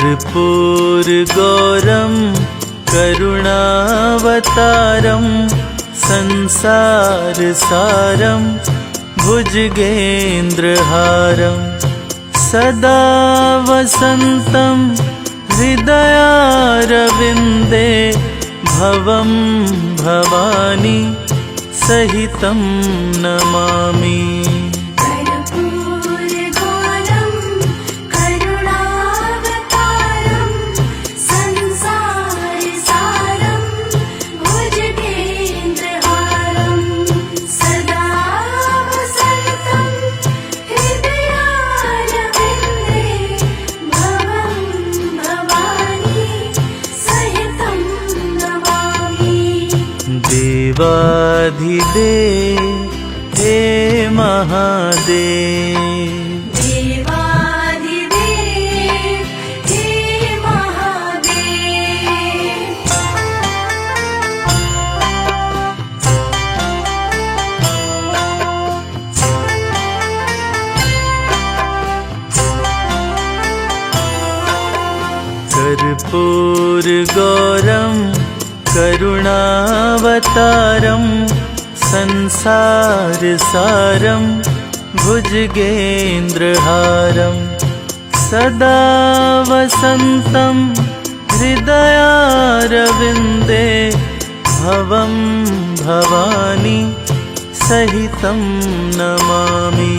कर्पूरगौरं करुणावतारं संसारसारं भुजगेन्द्रहारं सदा वसन्तं हृदयारविन्दे भवं भवानी सहितं नमामि। देवाधिदेव हे महादेव, देवाधिदेव हे महादेव। कर्पूरगौरं करुणावतारं संसारसारं भुजगेन्द्रहारं सदा वसन्तं हृदयारविन्दे भवं भवानी सहितं नमामि।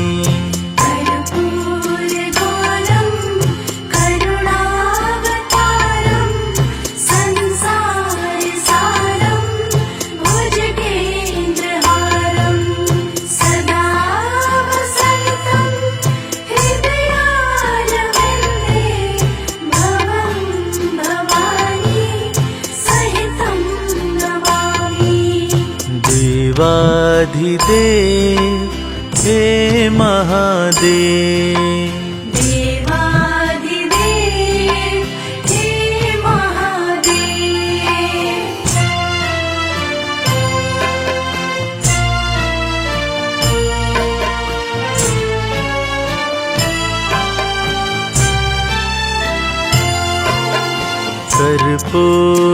देवाधिदेव हे महादेव, देवाधिदेव हे महादेव।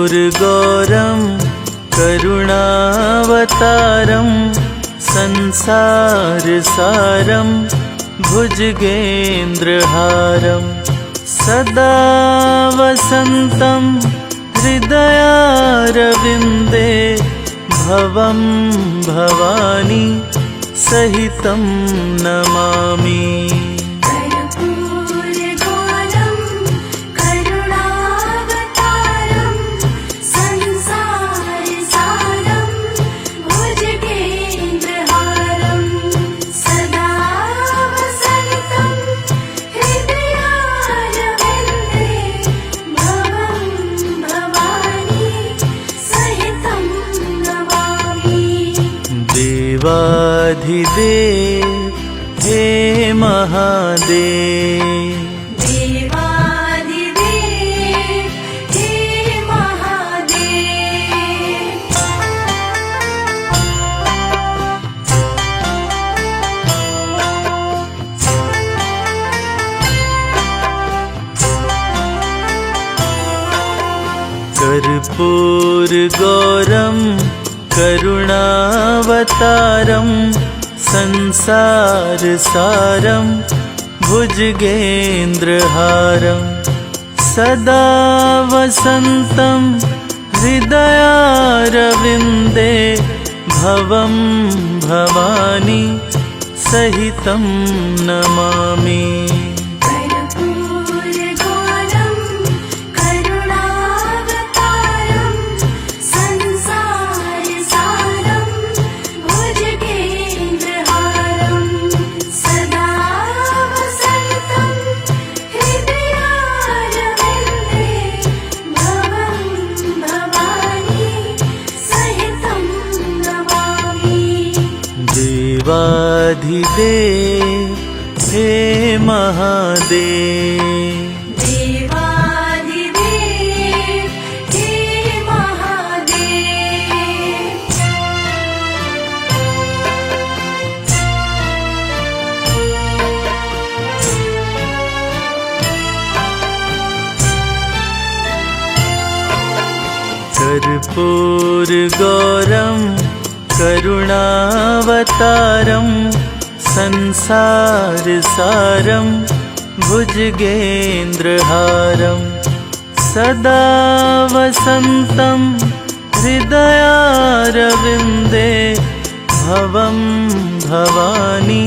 कर्पूरगौरं करुणावतारं संसारसारं भुजगेन्द्रहारं सदा वसन्तं हृदयारविन्दे भवं भवानी सहितं नमामि। देवाधिदेव हे महादेव, देवाधिदेव हे महादेव। कर्पूरगौरं करुणावतारं संसारसारं भुजगेन्द्रहारं सदा वसन्तं हृदयारविन्दे भवं भवानी सहितं नमामि। देवाधिदेव हे महादेव, देवाधिदेव हे महादेव। कर्पूरगौरं करुणावतारं संसारसारं भुजगेन्द्रहारं सदा वसन्तं हृदयारविन्दे भवं भवानी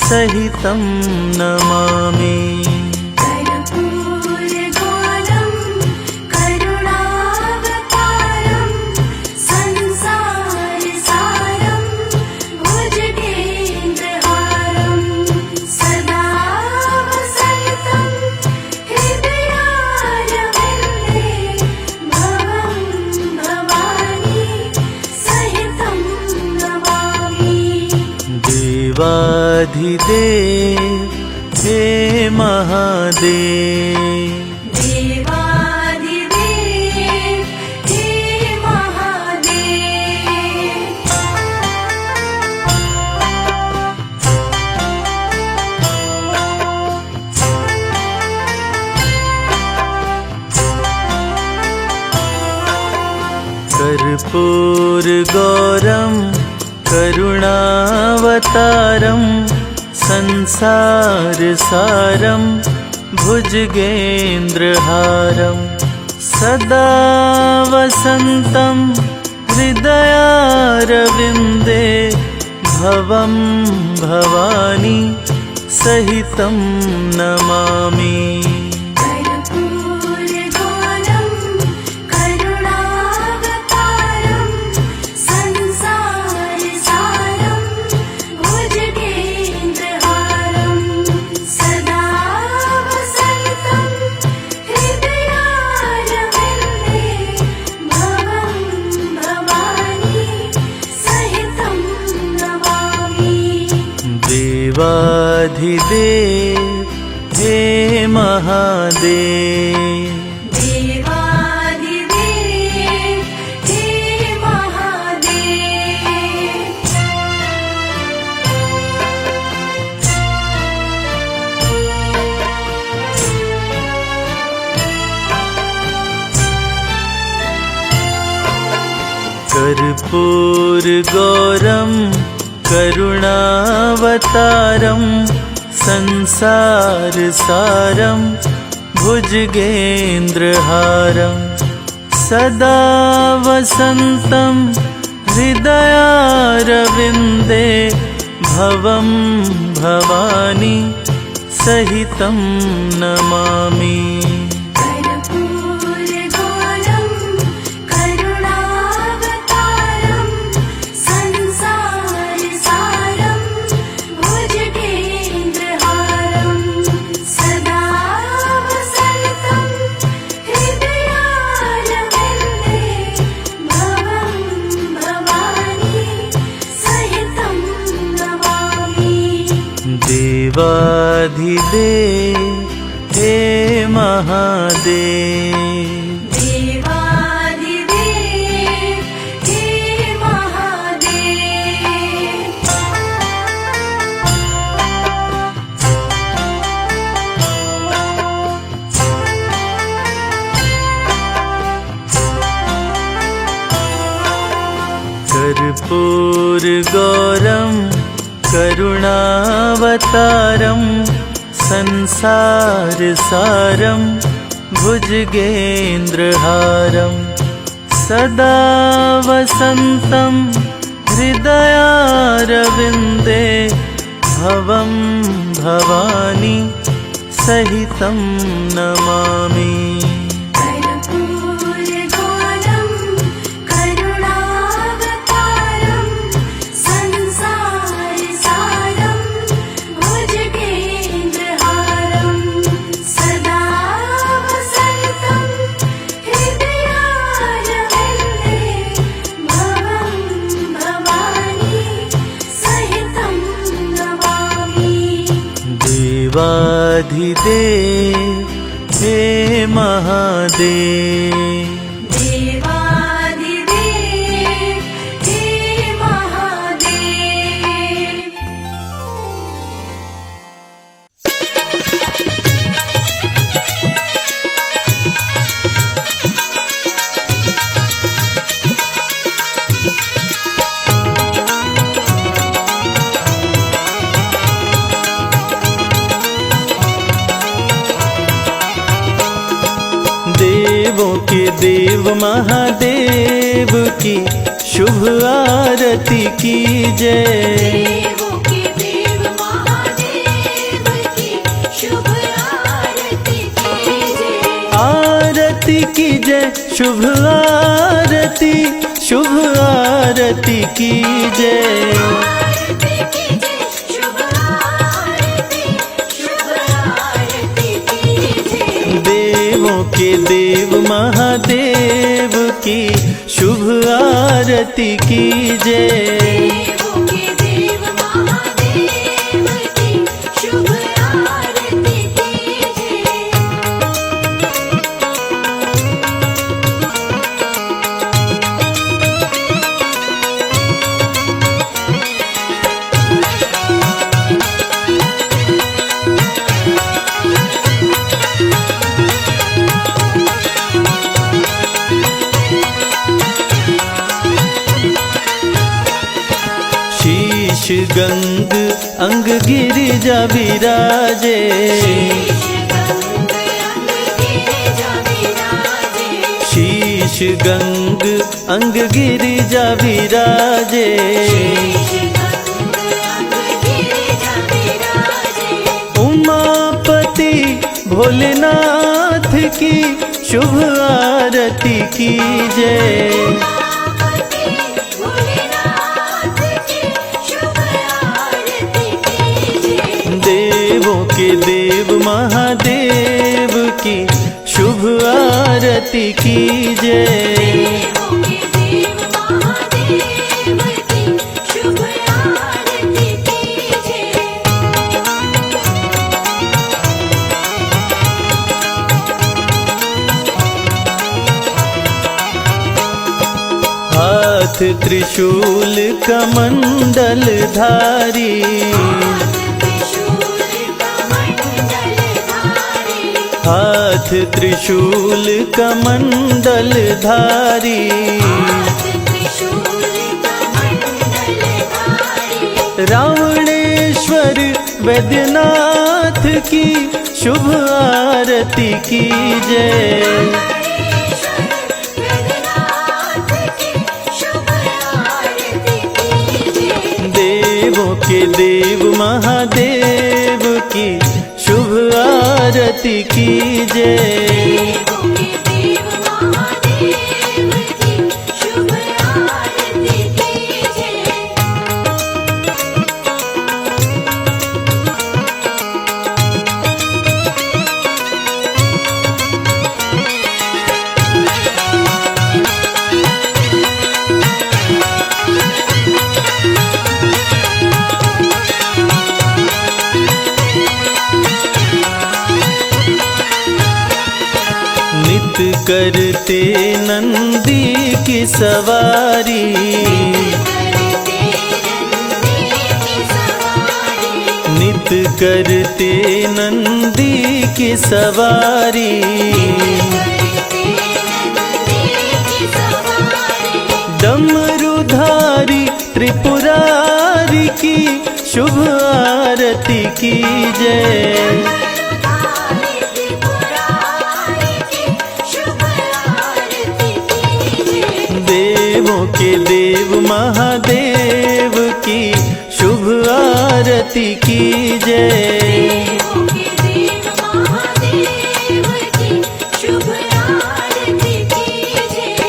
सहितं नमामि। कर्पूरगौरं करुणावतारं संसारसारं भुजगेन्द्रहारं सदा वसन्तं हृदयारविन्दे भवं भवानी सहितं नमामि। देवाधिदेव हे महादेव, देवाधिदेव हे महादेव। कर्पूरगौरं करुणावतारं संसारसारं भुजगेन्द्रहारं सदा वसन्तं हृदयारविन्दे भवं भवानी सहितं नमामि। कर्पूरगौरं करुणावतारं संसारसारं भुजगेन्द्रहारं सदा वसन्तं हृदयारविन्दे भवं भवानी सहितं नमामि। देवाधिदेव हे महादेव, देवाधिदेव हे महादेव। कर्पूरगौरं करुणावतारं संसारसारं भुजगेन्द्रहारं सदा वसन्तं हृदयारविन्दे भवं भवानी सहितं नमामि। कर्पूरगौरं करुणावतारं संसारसारं भुजगेन्द्रहारं सदा वसन्तं हृदयारविन्दे भवं भवानी सहितं नमामि। देवाधिदेव हे महादेव, देवाधिदेव हे महादेव। कर्पूरगौरं करुणावतारं संसारसारं भुजगेन्द्रहारं सदा वसन्तं हृदयारविन्दे भवं भवानी सहितं नमामि। कर्पूरगौरं करुणावतारं संसारसारं भुजगेन्द्रहारं सदा वसन्तं हृदयारविन्दे भवं भवानी सहितं नमामि। देवाधिदेव हे महादेव, देवाधिदेव हे महादेव। के देव महादेव की शुभ आरती कीजय। देवों के देव महादेव की शुभ आरती कीजिए। आरती कीजय शुभ आरती, शुभ आरती कीजय। आरती कीजिए, शुभ आरती, शुभ आरती कीजिए। देवों के देव महादेव की शुभ आरती कीजय। देवों के देव महादेव की शुभ आरती कीजिए। शीश गंग अंग गिरिजा विराजे। शीश गंग अंग गिरिजा विराजे। उमापति भोलेनाथ की शुभ आरती कीजय। देवों के देव महादेव की शुभ आरती कीजय। देवों के देव महादेव की शुभ आरती कीजिए। हाथ त्रिशूल कमंडल धारी। हाथ त्रिशूल कमंडल धारी। रावणेश्वर वैद्यनाथ की शुभ आरती कीजय। देवों के देव महादेव की शुभ आरती कीजय। देवों के देव महादेव की शुभ आरती कीजिए। नित करते नंदी की सवारी। नित करते नंदी की सवारी। डमरूधारी त्रिपुरारी की शुभ आरती कीजय। देवों के देव महादेव की शुभ आरती कीजय। देवों के देव महादेव की शुभ आरती कीजिए।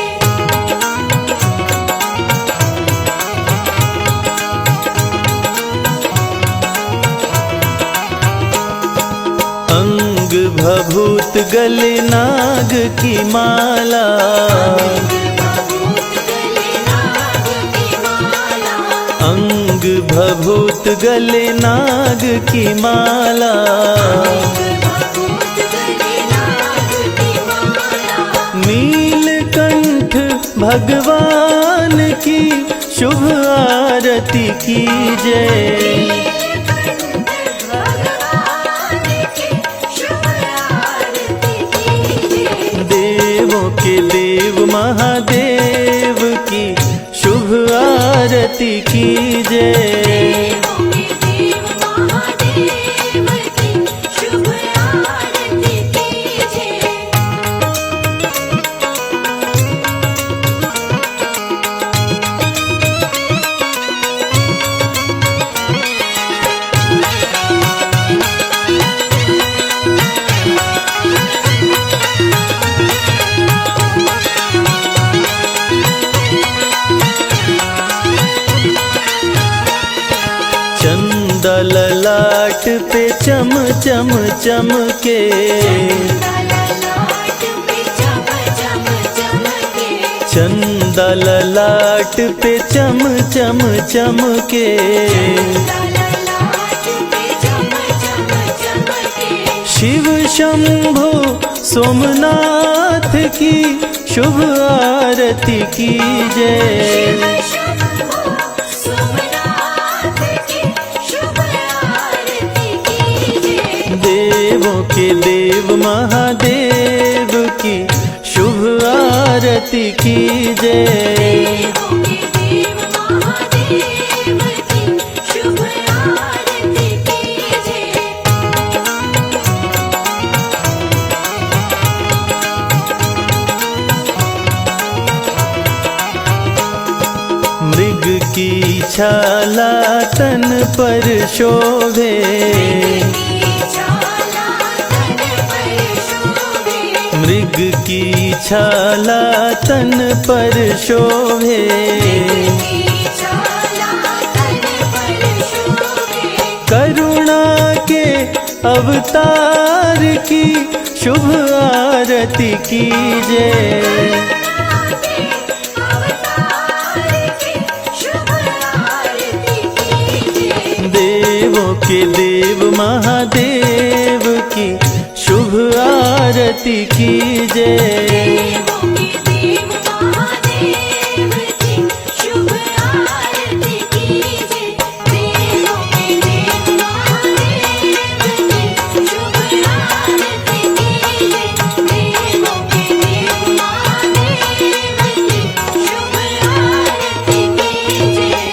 अंग भभूत गले नाग की माला। अंग भभूत गले नाग की माला। नीलकंठ भगवान की शुभ आरती कीजय। देवों के देव महादेव की शुभ आरती कीजय। देवों के देव महादेव की शुभ आरती कीजिए। ललाट पे चम चम चमके, ललाट पे चम चम चमके, चंदा ललाट पे चम चम चमके। ललाट पे चम चम चमके। शिव शंभो सोमनाथ की शुभ आरती कीजय। शिव शंभो सोमनाथ की शुभ आरती कीजिए। देवों के देव महादेव की शुभ आरती कीजय। देवों के देव महादेव की शुभ आरती कीजिए। मृग की छाला तन पर शोभे, मृग की छाला तन पर शोभे। करुणा के अवतार की शुभ आरती कीजय। देवों के देव महादेव की शुभ आरती कीजय। देवों के देव महादेव की शुभ आरती कीजिए। देवों के देव महादेव की शुभ आरती कीजिए। देवों के देव महादेव की शुभ आरती कीजिए।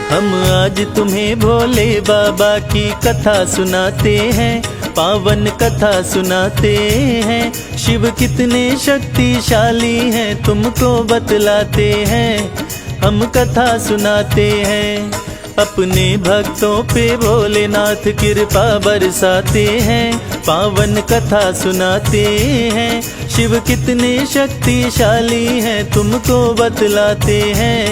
हम आज तुम्हें भोले बाबा की कथा सुनाते हैं, पावन कथा सुनाते हैं। शिव कितने शक्तिशाली हैं तुमको बतलाते हैं, हम कथा सुनाते हैं। अपने भक्तों पे भोलेनाथ कृपा बरसाते हैं, पावन कथा सुनाते हैं। शिव कितने शक्तिशाली हैं तुमको बतलाते हैं,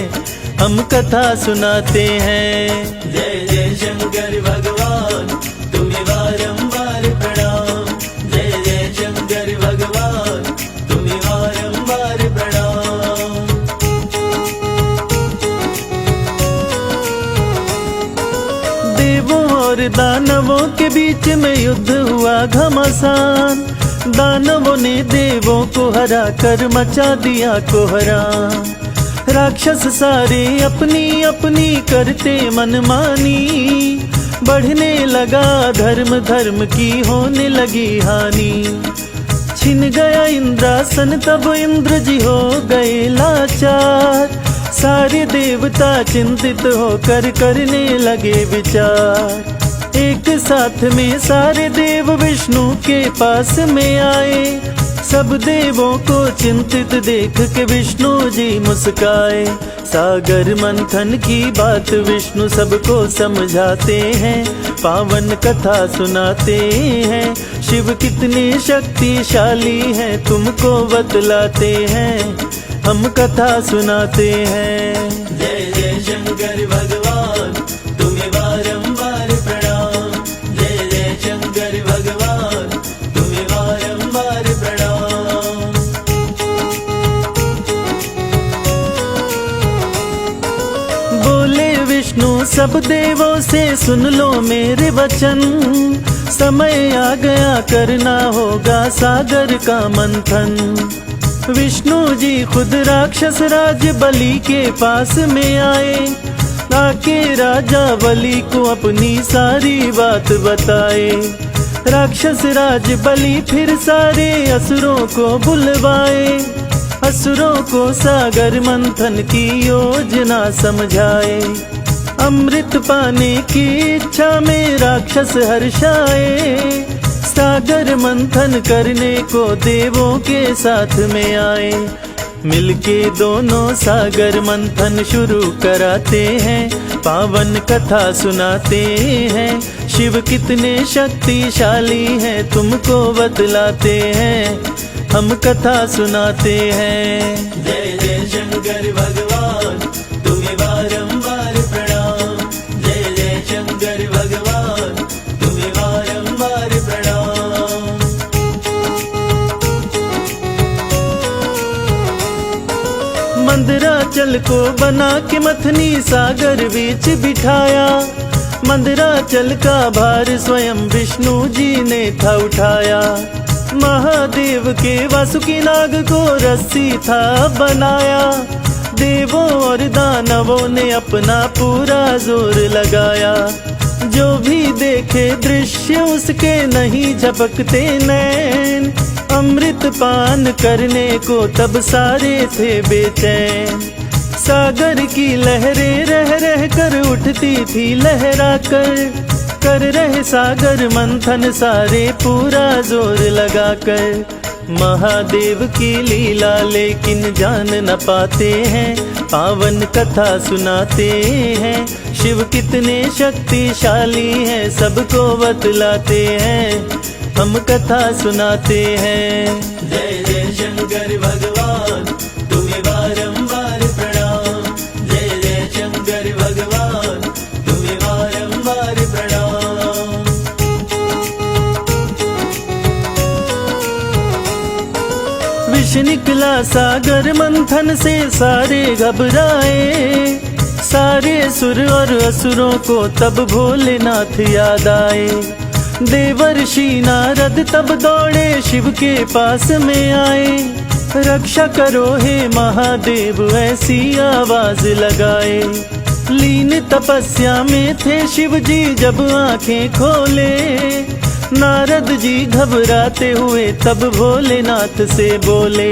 हम कथा सुनाते हैं। जय जय शंकर भगवान तुम्हें बारंबार प्रणाम। जय जय शंकर भगवान तुम्हें बारंबार प्रणाम। देवों और दानवों के बीच में युद्ध हुआ घमासान। दानवों ने देवों को हरा कर मचा दिया कोहराम। राक्षस सारे अपनी अपनी करते मनमानी, बढ़ने लगा धर्म धर्म की होने लगी हानि। छिन गया इंद्रासन तब इंद्र जी हो गए लाचार। सारे देवता चिंतित होकर करने लगे विचार। एक साथ में सारे देव विष्णु के पास में आए। सब देवों को चिंतित देख के विष्णु जी मुस्काए। सागर मंथन की बात विष्णु सबको समझाते हैं, पावन कथा सुनाते हैं। शिव कितने शक्तिशाली हैं तुमको बतलाते हैं, हम कथा सुनाते हैं। जय जय शंकर भगवान तुम्हें बारंबार प्रणाम। जय जय शंकर भगवान तुम्हें बारंबार प्रणाम। बोले विष्णु सब देवों से सुन लो मेरे वचन। समय आ गया करना होगा सागर का मंथन। विष्णु जी खुद राक्षस राज बलि के पास में आए। आके राजा बलि को अपनी सारी बात बताए। राक्षस राज बलि फिर सारे असुरों को बुलवाए। असुरों को सागर मंथन की योजना समझाए। अमृत पाने की इच्छा में राक्षस हर्षाए। सागर मंथन करने को देवों के साथ में आए। मिलके दोनों सागर मंथन शुरू कराते हैं, पावन कथा सुनाते हैं। शिव कितने शक्तिशाली हैं तुमको बतलाते हैं, हम कथा सुनाते हैं। जय जय शंकर भगवान तुम्हें बारंबार प्रणाम, जय जय शंकर भगवान तुम्हें बारंबार प्रणाम। मंदराचल को बना के मथनी सागर बीच बिठाया, मंदराचल का भार स्वयं विष्णु जी ने था उठाया। महादेव के वासुकी नाग को रस्सी था बनाया, देवों और दानवों ने अपना पूरा जोर लगाया। जो भी देखे दृश्य उसके नहीं झपकते नैन, अमृत पान करने को तब सारे थे बेचैन। सागर की लहरें रह रह कर उठती थी लहरा कर रहे सागर मंथन सारे पूरा जोर लगाकर। महादेव की लीला लेकिन जान न पाते हैं, पावन कथा सुनाते हैं। शिव कितने शक्तिशाली हैं सबको बतलाते हैं, हम कथा सुनाते हैं। जय जय शंकर भगवान तुम्हें बारंबार प्रणाम, जय जय शंकर भगवान तुम्हें बारंबार प्रणाम। विष निकला सागर मंथन से सारे घबराए, सारे सुर और असुरों को तब भोलेनाथ याद आए। देवर्षि नारद तब दौड़े शिव के पास में आए, रक्षा करो हे महादेव ऐसी आवाज लगाए। लीन तपस्या में थे शिव जी जब आंखें खोले, नारद जी घबराते हुए तब भोलेनाथ से बोले।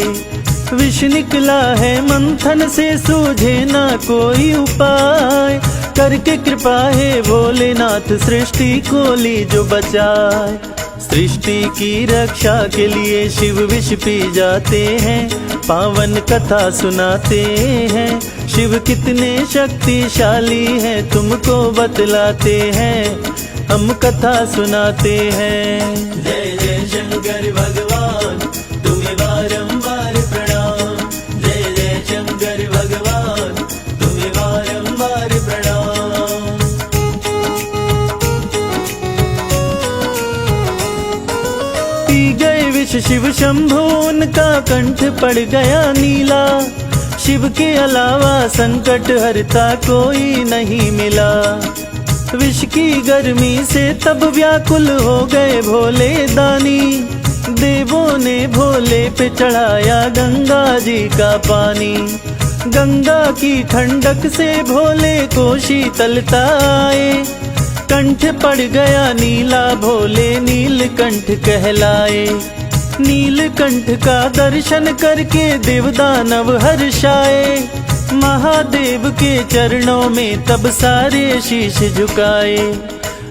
विष निकला है मंथन से सूझे ना कोई उपाय, करके कृपा है भोलेनाथ सृष्टि को लीजो बचाए। सृष्टि की रक्षा के लिए शिव विष पी जाते हैं, पावन कथा सुनाते हैं। शिव कितने शक्तिशाली हैं तुमको बतलाते हैं, हम कथा सुनाते हैं। जय जय शंकर भगवान तुम्हें बारंबार प्रणाम, जय जय शंकर भगवान तुम्हें बारंबार प्रणाम। पी गए विष शिव शंभु उनका कंठ पड़ गया नीला, शिव के अलावा संकट हरता कोई नहीं मिला। विष की गर्मी से तब व्याकुल हो गए भोले दानी, देवों ने भोले पे चढ़ाया गंगा जी का पानी। गंगा की ठंडक से भोले को शीतलता आए, कंठ पड़ गया नीला भोले नीलकंठ कहलाए। नीलकंठ का दर्शन करके देवदानव हर्षाए, महादेव के चरणों में तब सारे शीश झुकाए।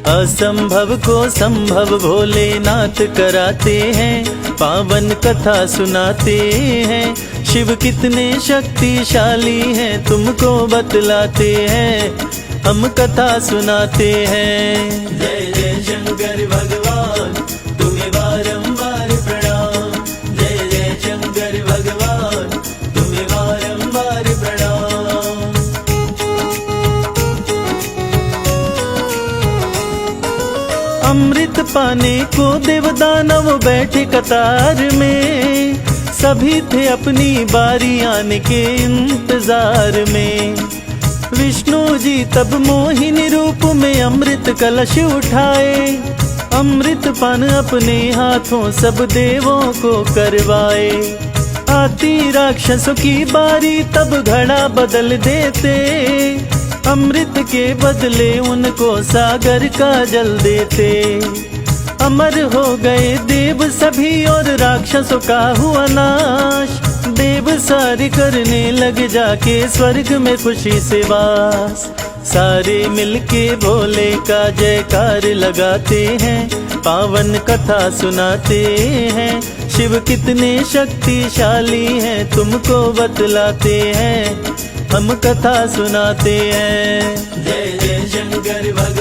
असंभव को संभव भोलेनाथ कराते हैं, पावन कथा सुनाते हैं। शिव कितने शक्तिशाली हैं तुमको बतलाते हैं, हम कथा सुनाते हैं। जय जय शंकर भगवान तुम्हें बारंबार प्रणाम, जय जय शंकर भगवान तुम्हें बारंबार प्रणाम। अमृत पाने को देवदानव बैठे कतार में, सभी थे अपनी बारी आने के इंतजार में। विष्णु जी तब मोहिनी रूप में अमृत कलश उठाए, अमृत पान अपने हाथों सब देवों को करवाए। आती राक्षसों की बारी तब घड़ा बदल देते, अमृत के बदले उनको सागर का जल देते। अमर हो गए देव सभी और राक्षसों का हुआ नाश, देव सारी करने लग जाके स्वर्ग में खुशी से वास। सारे मिलके भोले का जयकार लगाते हैं, पावन कथा सुनाते हैं। शिव कितने शक्तिशाली हैं तुमको बतलाते हैं, हम कथा सुनाते हैं। जय जय शंकर भगवान